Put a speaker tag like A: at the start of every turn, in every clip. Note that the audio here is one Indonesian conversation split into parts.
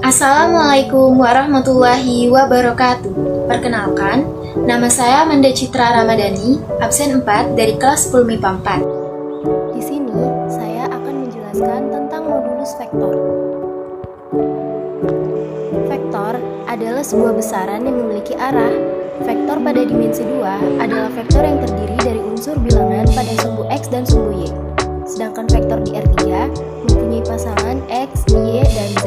A: Assalamualaikum warahmatullahi wabarakatuh. Perkenalkan, nama saya Amanda Citra Ramadhani, absen 4 dari kelas 10 MIPA 4.
B: Di sini, saya akan menjelaskan tentang modulus vektor. Vektor adalah sebuah besaran yang memiliki arah. Vektor pada dimensi 2 adalah vektor yang terdiri dari unsur bilangan pada sumbu X dan sumbu Y. Sedangkan vektor di R3 mempunyai pasangan X, Y, dan Z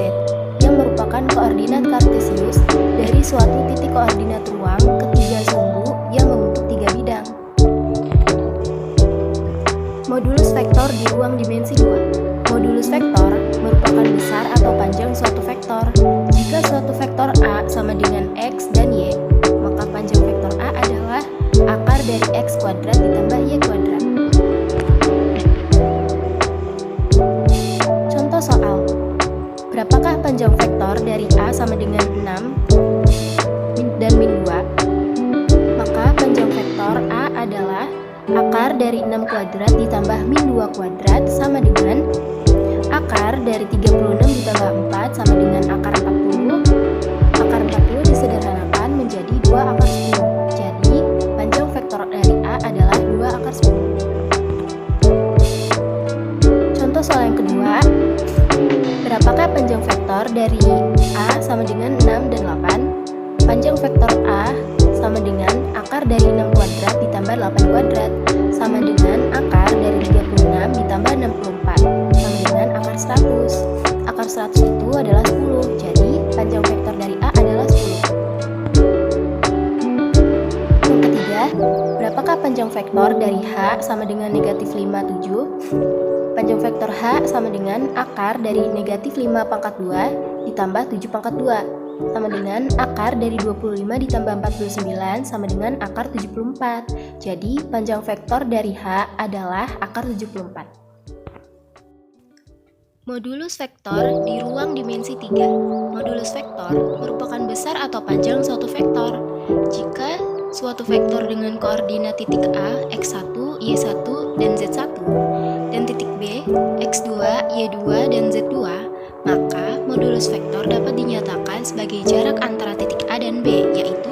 B: yang merupakan koordinat kartesius dari suatu titik koordinat ruang ke tiga sumbu yang membentuk tiga bidang. Modulus vektor di ruang dimensi 2. Modulus vektor merupakan besar atau panjang suatu vektor. Jika suatu vektor A sama dengan X dan Y, maka panjang vektor A adalah akar dari X kuadrat ditambah Y kuadrat. Contoh soal. Berapakah panjang vektor dari A sama dengan 6 dan min 2? Maka panjang vektor A adalah akar dari 6 kuadrat ditambah min 2 kuadrat sama dengan akar dari 36 ditambah 4 sama dengan akar 40. Akar 40 disederhanakan menjadi 2 akar 10. Jadi, panjang vektor dari A adalah 2 akar 10. Contoh soal yang kedua. Berapakah panjang vektor dari A sama dengan 6 dan 8? Panjang vektor A sama dengan akar dari 6 kuadrat ditambah 8 kuadrat sama dengan akar dari 36 ditambah 64 sama dengan akar 100. Akar 100 itu adalah 10, jadi panjang vektor dari A adalah 10. Yang ketiga, berapakah panjang vektor dari H sama dengan negatif 5, 7? Panjang vektor H sama dengan akar dari negatif 5 pangkat 2 ditambah 7 pangkat 2 sama dengan akar dari 25 ditambah 49 sama dengan akar 74. Jadi panjang vektor dari H adalah akar 74. Modulus vektor di ruang dimensi 3. Modulus vektor merupakan besar atau panjang suatu vektor. Jika suatu vektor dengan koordinat titik A, X1, Y1, dan Z1 dan titik B, X2, Y2, dan Z2, maka modulus vektor dapat dinyatakan sebagai jarak antara titik A dan B, yaitu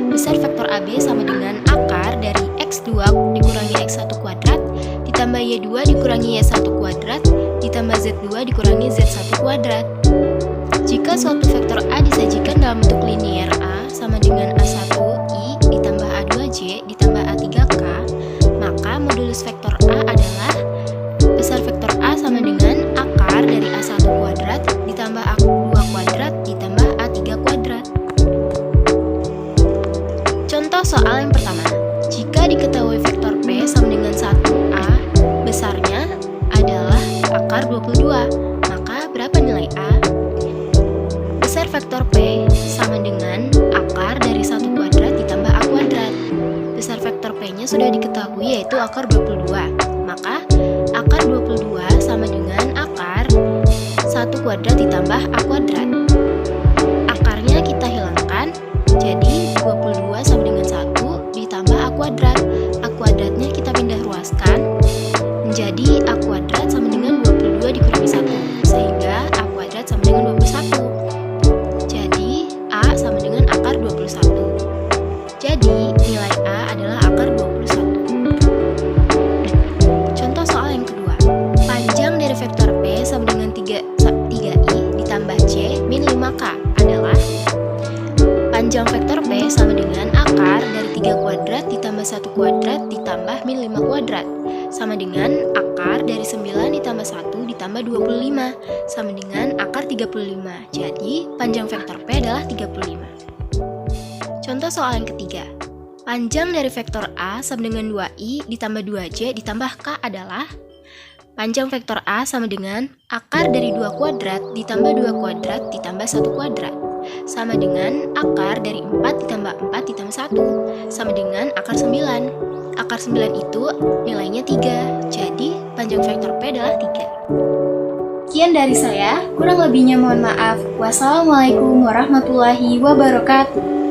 B: besar vektor AB sama dengan akar dari X2 dikurangi X1 kuadrat ditambah Y2 dikurangi Y1 kuadrat ditambah Z2 dikurangi Z1 kuadrat. Jika suatu vektor A disajikan dalam bentuk linier A sama dengan A1I ditambah A2J ditambah A3K, maka modulus vektor A adalah besar vektor A sama dengan akar dari A1 kuadrat ditambah A2 kuadrat ditambah A3 kuadrat. Contoh soal yang pertama. Jika diketahui vektor P sama dengan 1A, besarnya adalah akar 22, maka berapa nilai A? Besar vektor P sama dengan akar dari 1 kuadrat ditambah A kuadrat. Besar vektor P-nya sudah diketahui yaitu akar 22, maka akar 22 sama dengan akar 1 kuadrat ditambah A kuadrat. Akarnya kita hilangkan, jadi 22 sama dengan 1 ditambah A kuadrat. A kuadratnya kita pindah ruaskan menjadi A kuadrat sama dengan 22 dikurangi 1, sehingga A kuadrat sama dengan 21. Jadi A sama dengan akar 21. Jadi nilai A adalah akar 21. Contoh soal yang kedua. Panjang dari vektor P sama dengan 3I ditambah C min 5K adalah panjang vektor P sama dengan akar dari 3 kuadrat ditambah 1 kuadrat ditambah min 5 kuadrat sama dengan akar dari 9 ditambah 1 ditambah 25 sama dengan akar 35. Jadi panjang vektor P adalah 35. Contoh soal yang ketiga. Panjang dari vektor A sama dengan 2I ditambah 2J ditambah K adalah panjang vektor A sama dengan akar dari 2 kuadrat ditambah 2 kuadrat ditambah 1 kuadrat sama dengan akar dari 4 ditambah 4 ditambah 1 sama dengan akar 9. Akar 9 itu nilainya 3, jadi panjang vektor P adalah 3.
A: Sekian dari saya, kurang lebihnya mohon maaf. Wassalamualaikum warahmatullahi wabarakatuh.